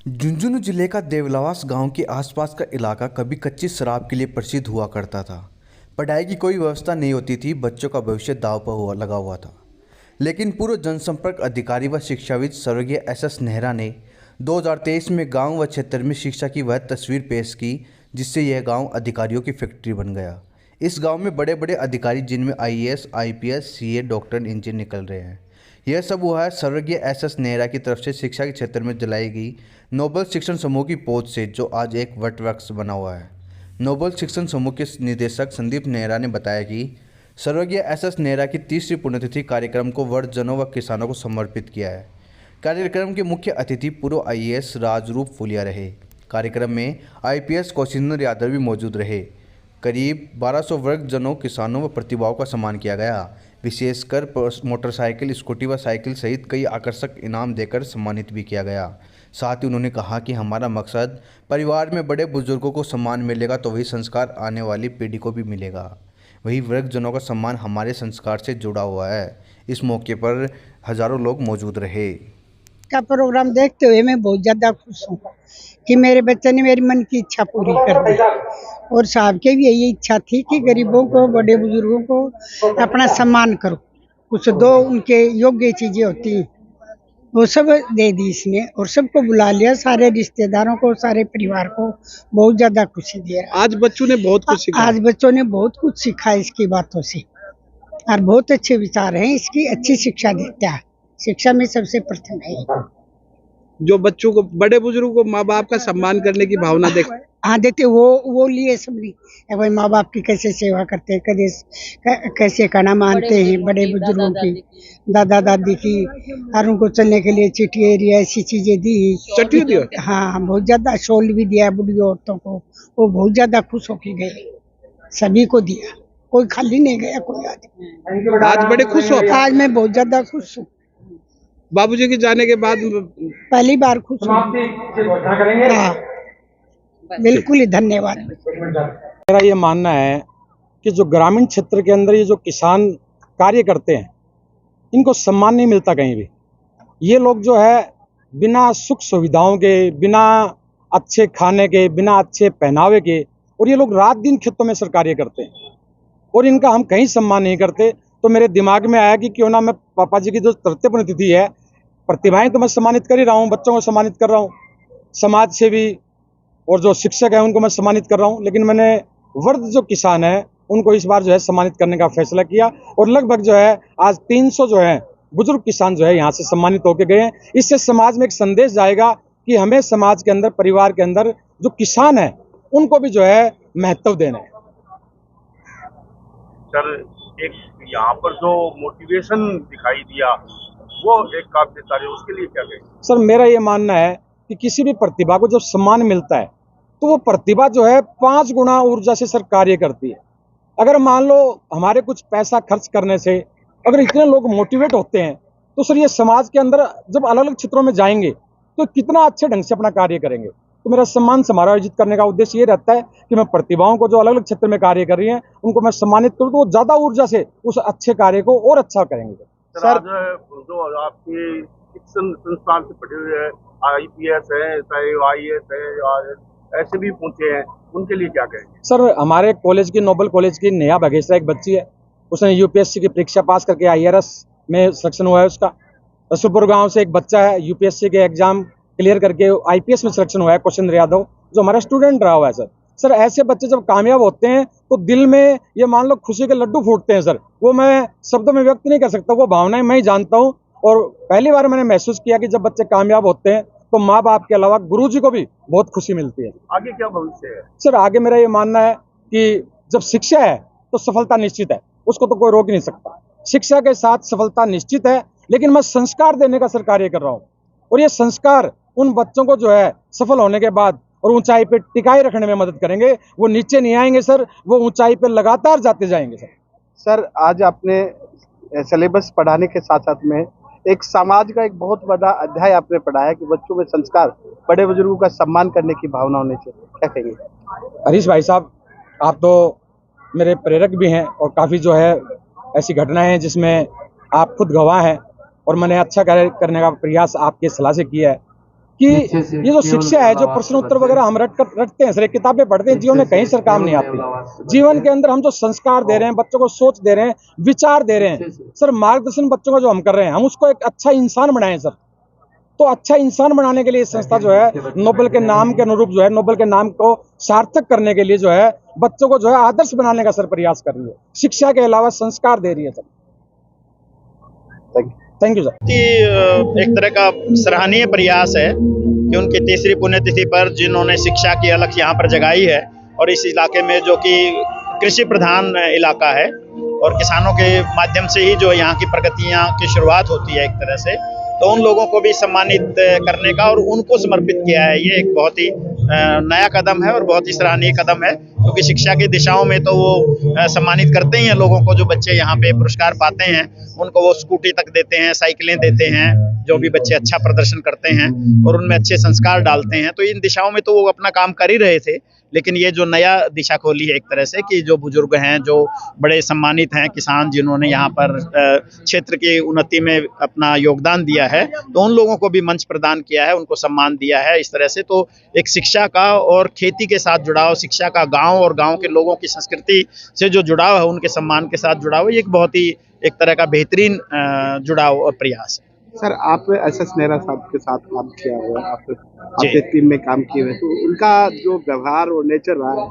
झुंझुनू जिले का देवलावास गांव के आसपास का इलाका कभी कच्ची शराब के लिए प्रसिद्ध हुआ करता था। पढ़ाई की कोई व्यवस्था नहीं होती थी, बच्चों का भविष्य दांव पर लगा हुआ था। लेकिन पूर्व जनसंपर्क अधिकारी व शिक्षाविद स्वर्गीय एस नेहरा ने 2023 में गांव व क्षेत्र में शिक्षा की वह तस्वीर पेश की जिससे यह गांव अधिकारियों की फैक्ट्री बन गया। इस गांव में बड़े बड़े अधिकारी जिनमें IAS, IPS, CA, doctor, engineer निकल रहे हैं। यह सब हुआ है स्वर्गीय एस नेहरा की तरफ से शिक्षा के क्षेत्र में जलाई गई नोबल शिक्षण समूह की पहुंच से, जो आज एक वटवृक्ष बना हुआ है। नोबल शिक्षण समूह के निदेशक संदीप नेहरा ने बताया कि स्वर्गीय एस नेहरा की 30वीं पुण्यतिथि कार्यक्रम को वर्गजनों व किसानों को समर्पित किया है। कार्यक्रम के मुख्य अतिथि पूर्व आईएएस राजरूप फुलिया रहे। कार्यक्रम में आईपीएस कौशिंदर यादव भी मौजूद रहे। करीब 1200 वर्गजनों, किसानों व प्रतिभाओं का सम्मान किया गया। विशेषकर मोटरसाइकिल, स्कूटी व साइकिल सहित कई आकर्षक इनाम देकर सम्मानित भी किया गया। साथ ही उन्होंने कहा कि हमारा मकसद परिवार में बड़े बुजुर्गों को सम्मान मिलेगा तो वही संस्कार आने वाली पीढ़ी को भी मिलेगा। वही वृद्धजनों का सम्मान हमारे संस्कार से जुड़ा हुआ है। इस मौके पर हजारों लोग मौजूद रहे। का प्रोग्राम देखते हुए मैं बहुत ज़्यादा खुश हूँ कि मेरे बच्चे ने मेरी मन की इच्छा पूरी कर दी। और साहब की भी यही इच्छा थी कि गरीबों को, बड़े बुजुर्गों को अपना सम्मान करो, कुछ दो, उनके योग्य चीज़ें होती हैं वो सब दे दी इसने। और सबको बुला लिया, सारे रिश्तेदारों को, सारे परिवार को बहुत ज़्यादा खुशी दिया। आज बच्चों ने बहुत कुछ सीखा। आज बच्चों ने बहुत कुछ सीखा इसकी बातों से, और बहुत अच्छे विचार हैं इसकी, अच्छी शिक्षा देता है। शिक्षा में सबसे प्रथम है जो बच्चों को, बड़े बुजुर्गों को माँ बाप का सम्मान करने की भावना देख। हाँ देते वो लिए सबने भाई, माँ बाप की कैसे सेवा करते हैं, कैसे खाना मानते हैं, बड़े बुजुर्गों की, दादा दादी की, और उनको चलने के लिए चिट्ठी एरिया ऐसी चीजें दी। चिट्ठी दिया? हाँ, बहुत ज्यादा शॉल भी दिया बुढ़ी औरतों को। वो बहुत ज्यादा खुश होके गए, सभी को दिया, कोई खाली नहीं गया कोई आदमी। आज बड़े खुश हो? आज मैं बहुत ज्यादा खुश हूँ। बाबूजी के जाने के बाद पहली बार खुश हूँ। हाँ, बिल्कुल ही धन्यवाद। मेरा ये मानना है कि जो ग्रामीण क्षेत्र के अंदर ये जो किसान कार्य करते हैं, इनको सम्मान नहीं मिलता कहीं भी। ये लोग जो है बिना सुख सुविधाओं के, बिना अच्छे खाने के, बिना अच्छे पहनावे के, और ये लोग रात दिन खेतों में सर कार्य करते हैं और इनका हम कहीं सम्मान नहीं करते। तो मेरे दिमाग में आया कि क्यों ना मैं पापा जी की जो 30वीं पुण्यतिथि है, प्रतिभाएं तो मैं सम्मानित कर ही रहा हूँ, बच्चों को सम्मानित कर रहा हूँ, समाज सेवी और जो शिक्षक है उनको मैं सम्मानित कर रहा हूँ, लेकिन मैंने वर्ग जो किसान है उनको इस बार जो है सम्मानित करने का फैसला किया। और लगभग जो है आज 300 जो है बुजुर्ग किसान जो है यहाँ से सम्मानित होकर गए हैं। इससे समाज में एक संदेश जाएगा कि हमें समाज के अंदर, परिवार के अंदर जो किसान है उनको भी जो है महत्व देना है। सर, एक यहाँ पर जो मोटिवेशन दिखाई दिया वो एक काबिल तारीफ, उसके लिए क्या कहें? सर, मेरा ये मानना है कि किसी भी प्रतिभा को जब सम्मान मिलता है तो वो प्रतिभा जो है 5 गुना ऊर्जा से सर कार्य करती है। अगर मान लो हमारे कुछ पैसा खर्च करने से अगर इतने लोग मोटिवेट होते हैं तो सर ये समाज के अंदर जब अलग अलग क्षेत्रों में जाएंगे तो कितना अच्छे ढंग से अपना कार्य करेंगे। तो मेरा सम्मान समारोह आयोजित करने का उद्देश्य ये रहता है कि मैं प्रतिभाओं को जो अलग अलग क्षेत्र में कार्य कर रही हैं उनको मैं सम्मानित करूँ तो वो ज्यादा ऊर्जा से उस अच्छे कार्य को और अच्छा करेंगे। सर, जो आपके शिक्षण संस्थान से पढ़े हुए हैं, आईपीएस है, चाहे आईएएस है और ऐसे भी पूछे हैं, उनके लिए क्या कहेंगे? सर, हमारे कॉलेज की, नोबल कॉलेज की नेहा बघेश्वरा एक बच्ची है, उसने यूपीएससी की परीक्षा पास करके आईआरएस में सिलेक्शन हुआ है उसका। रसूलपुर गांव से एक बच्चा है, यूपीएससी के एग्जाम क्लियर करके आईपीएस में सिलेक्शन हुआ है, कौशिंदर यादव, जो हमारा स्टूडेंट रहा हुआ है सर। सर, ऐसे बच्चे जब कामयाब होते हैं तो दिल में ये मान लो खुशी के लड्डू फूटते हैं सर। वो मैं शब्दों में व्यक्त नहीं कर सकता, वो भावनाएं मैं ही जानता हूँ। और पहली बार मैंने महसूस किया कि जब बच्चे कामयाब होते हैं तो माँ बाप के अलावा गुरुजी को भी बहुत खुशी मिलती है। आगे क्या भविष्य है? सर, आगे मेरा ये मानना है कि जब शिक्षा है तो सफलता निश्चित है, उसको तो कोई रोक नहीं सकता। शिक्षा के साथ सफलता निश्चित है, लेकिन मैं संस्कार देने का सर कार्य कर रहा हूँ और ये संस्कार उन बच्चों को जो है सफल होने के बाद और ऊंचाई पे टिकाए रखने में मदद करेंगे। वो नीचे नहीं आएंगे सर, वो ऊंचाई पे लगातार जाते जाएंगे सर। सर, आज आपने सिलेबस पढ़ाने के साथ साथ में एक समाज का एक बहुत बड़ा अध्याय आपने पढ़ाया कि बच्चों में संस्कार, बड़े बुजुर्गों का सम्मान करने की भावना होनी चाहिए, क्या कहेंगे? हरीश भाई साहब, आप तो मेरे प्रेरक भी हैं और काफ़ी जो है ऐसी घटनाएं हैं जिसमें आप खुद गवाह हैं और मैंने अच्छा कार्य करने का प्रयास आपके सलाह से किया है। कि ये जो शिक्षा है, जो प्रश्न उत्तर वगैरह हम रटते हैं सर, किताबें पढ़ते हैं, जीवन में कहीं सर काम नहीं आती। जीवन के अंदर हम जो संस्कार दे रहे हैं, बच्चों को सोच दे रहे हैं, विचार दे रहे हैं सर, मार्गदर्शन बच्चों का जो हम कर रहे हैं, हम उसको एक अच्छा इंसान बनाएं सर। तो अच्छा इंसान बनाने के लिए संस्था जो है नोबेल के नाम के अनुरूप जो है, नोबेल के नाम को सार्थक करने के लिए जो है बच्चों को जो है आदर्श बनाने का सर प्रयास कर रही है। शिक्षा के अलावा संस्कार दे रही है सर। Thank you sir. कि एक तरह का सराहनीय प्रयास है कि उनकी तीसरी पुण्यतिथि पर जिन्होंने शिक्षा की अलख यहाँ पर जगाई है, और इस इलाके में जो कि कृषि प्रधान इलाका है और किसानों के माध्यम से ही जो यहाँ की प्रगतियाँ की शुरुआत होती है एक तरह से, तो उन लोगों को भी सम्मानित करने का और उनको समर्पित किया है, ये एक बहुत ही नया कदम है और बहुत ही सराहनीय कदम है, क्योंकि शिक्षा की दिशाओं में तो वो सम्मानित करते ही हैं लोगों को। जो बच्चे यहाँ पे पुरस्कार पाते हैं उनको वो स्कूटी तक देते हैं, साइकिलें देते हैं, जो भी बच्चे अच्छा प्रदर्शन करते हैं और उनमें अच्छे संस्कार डालते हैं। तो इन दिशाओं में तो वो अपना काम कर ही रहे थे, लेकिन ये जो नया दिशा खोली है एक तरह से कि जो बुजुर्ग हैं, जो बड़े सम्मानित हैं, किसान जिन्होंने यहाँ पर क्षेत्र की उन्नति में अपना योगदान दिया है, तो उन लोगों को भी मंच प्रदान किया है, उनको सम्मान दिया है इस तरह से। तो एक शिक्षा का और खेती के साथ जुड़ाव, शिक्षा का गांव और गांव के लोगों की संस्कृति से जो जुड़ाव है, उनके सम्मान के साथ जुड़ाव है, ये एक बहुत ही एक तरह का बेहतरीन जुड़ाव और प्रयास है। सर, आप एसएस नेहरा साहब के साथ काम किया हुआ है, आपके टीम में काम किए हुए, तो उनका जो व्यवहार और नेचर रहा है,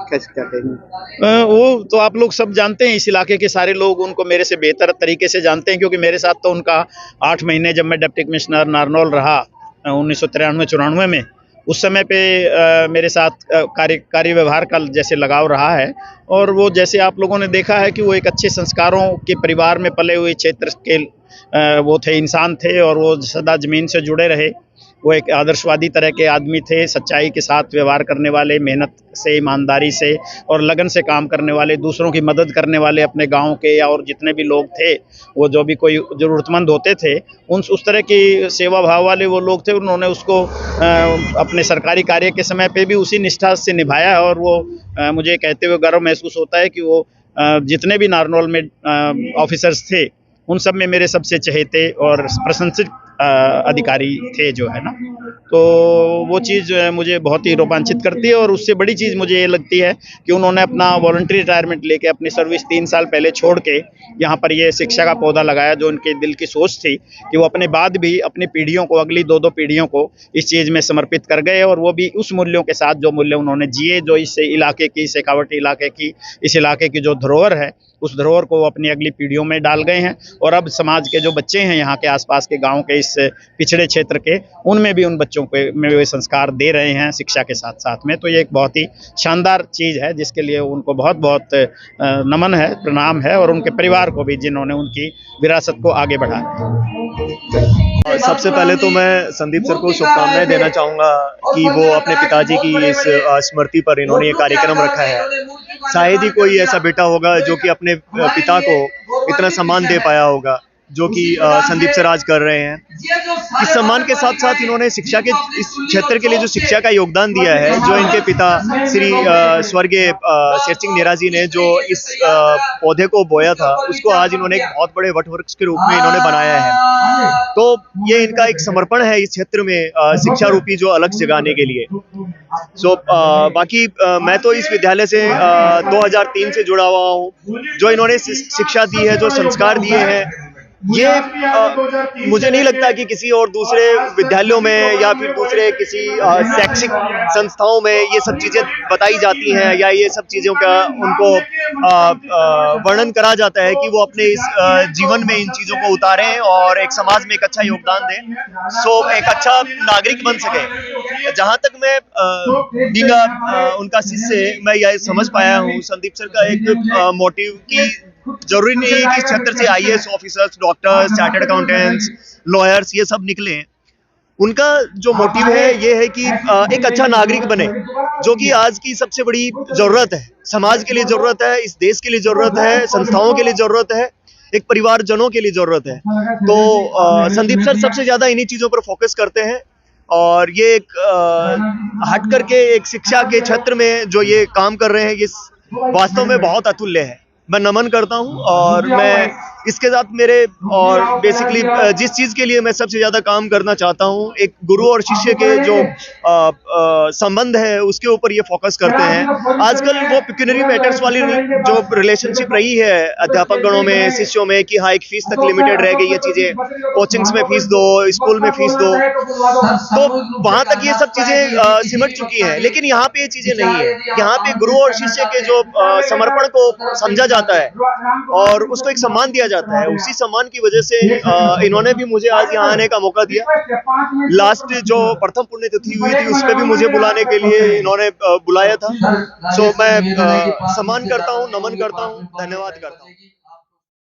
कैसे क्या कहेंगे? वो तो आप लोग सब जानते हैं, इस इलाके के सारे लोग उनको मेरे से बेहतर तरीके से जानते हैं, क्योंकि मेरे साथ तो उनका 8 महीने जब मैं डिप्टी कमिश्नर नारनौल रहा 1993-94 में, उस समय पे मेरे साथ कार्य व्यवहार का जैसे लगाव रहा है। और वो जैसे आप लोगों ने देखा है कि वो एक अच्छे संस्कारों के परिवार में पले हुए क्षेत्र के वो थे, इंसान थे, और वो सदा ज़मीन से जुड़े रहे। वो एक आदर्शवादी तरह के आदमी थे, सच्चाई के साथ व्यवहार करने वाले, मेहनत से, ईमानदारी से और लगन से काम करने वाले, दूसरों की मदद करने वाले, अपने गांव के या और जितने भी लोग थे, वो जो भी कोई ज़रूरतमंद होते थे, उस तरह की सेवा भाव वाले वो लोग थे। उन्होंने उसको अपने सरकारी कार्य के समय पे भी उसी निष्ठा से निभाया है। और वो मुझे कहते हुए गर्व महसूस होता है कि वो जितने भी नारनौल में ऑफिसर्स थे, उन सब में मेरे सबसे चहेते और प्रशंसित अधिकारी थे जो है ना। तो वो चीज़ मुझे बहुत ही रोमांचित करती है। और उससे बड़ी चीज़ मुझे ये लगती है कि उन्होंने अपना वॉलंटरी रिटायरमेंट लेके अपनी सर्विस 3 साल पहले छोड़ के यहाँ पर ये शिक्षा का पौधा लगाया, जो उनके दिल की सोच थी कि वो अपने बाद भी अपनी पीढ़ियों को, अगली 2-2 पीढ़ियों को इस चीज़ में समर्पित कर गए। और वो भी उस मूल्यों के साथ जो मूल्य उन्होंने जिए, जो इस इलाके की, शेखावटी इलाके की, इस इलाके की जो धरोहर है, उस धरोहर को वो अपनी अगली पीढ़ियों में डाल गए हैं। और अब समाज के जो बच्चे हैं यहाँ के आसपास के गांव के, इस पिछड़े क्षेत्र के, उनमें भी उन बच्चों को में वे संस्कार दे रहे हैं शिक्षा के साथ साथ में। तो ये एक बहुत ही शानदार चीज़ है, जिसके लिए उनको बहुत बहुत नमन है, प्रणाम है, और उनके परिवार को भी जिन्होंने उनकी विरासत को आगे बढ़ाया। सबसे पहले तो मैं संदीप सर को शुभकामनाएं देना चाहूँगा कि वो अपने पिताजी की इस स्मृति पर इन्होंने ये कार्यक्रम रखा है। शायद ही कोई ऐसा बेटा होगा जो कि अपने पिता को इतना सम्मान दे पाया होगा जो कि संदीप सर आज कर रहे हैं। इस सम्मान के साथ साथ इन्होंने शिक्षा के इस क्षेत्र के लिए जो शिक्षा का योगदान दिया है, जो इनके पिता श्री स्वर्गीय शेर सिंह नेहरा जी ने जो इस पौधे को बोया था, उसको आज इन्होंने एक बहुत बड़े वटवृक्ष के रूप में इन्होंने बनाया है। तो ये इनका एक समर्पण है इस क्षेत्र में शिक्षा रूपी जो अलग जगाने के लिए। बाकी मैं तो इस विद्यालय से 2003 से जुड़ा हुआ हूँ। जो इन्होंने शिक्षा दी है, जो संस्कार दिए हैं, ये मुझे नहीं लगता कि किसी और दूसरे विद्यालयों में या फिर दूसरे किसी शैक्षिक संस्थाओं में ये सब चीज़ें बताई जाती हैं या ये सब चीज़ों का उनको वर्णन करा जाता है कि वो अपने इस जीवन में इन चीज़ों को उतारें और एक समाज में एक अच्छा योगदान दें, एक अच्छा नागरिक बन सके। जहाँ तक मैं उनका शिष्य, मैं यह समझ पाया हूँ संदीप सर का एक मोटिव कि जरूरी नहीं है कि इस क्षेत्र से IAS officers, doctors, chartered accountants, lawyers ये सब निकले। उनका जो मोटिव है ये है कि एक अच्छा नागरिक बने, जो कि आज की सबसे बड़ी जरूरत है, समाज के लिए जरूरत है, इस देश के लिए जरूरत है, संस्थाओं के लिए जरूरत है, एक परिवारजनों के लिए जरूरत है। तो संदीप सर सबसे ज्यादा इन्हीं चीजों पर फोकस करते हैं और ये एक हट करके एक शिक्षा के क्षेत्र में जो ये काम कर रहे हैं, ये वास्तव में बहुत अतुल्य है। मैं नमन करता हूं और मैं इसके साथ मेरे और बेसिकली जिस चीज़ के लिए मैं सबसे ज़्यादा काम करना चाहता हूँ, एक गुरु और शिष्य के जो संबंध है उसके ऊपर ये फोकस करते हैं। आजकल वो पिक्यूनरी मैटर्स वाली जो रिलेशनशिप रही है अध्यापक गणों में, शिष्यों में, कि हाँ एक फीस तक लिमिटेड रह गई ये चीज़ें, कोचिंग्स में फीस दो, स्कूल में फीस दो, तो वहाँ तक ये सब चीज़ें सिमट चुकी हैं। लेकिन यहाँ पे ये चीज़ें नहीं है। यहाँ पे गुरु और शिष्य के जो समर्पण को समझा जाता है और उसको एक सम्मान दिया जाता है। उसी सम्मान की वजह से इन्होंने भी मुझे आज यहाँ आने का मौका दिया। लास्ट जो प्रथम पुण्यतिथि हुई थी उस पे भी मुझे बुलाने के लिए इन्होंने बुलाया था। सो मैं सम्मान करता हूँ, नमन करता हूँ, धन्यवाद करता हूँ।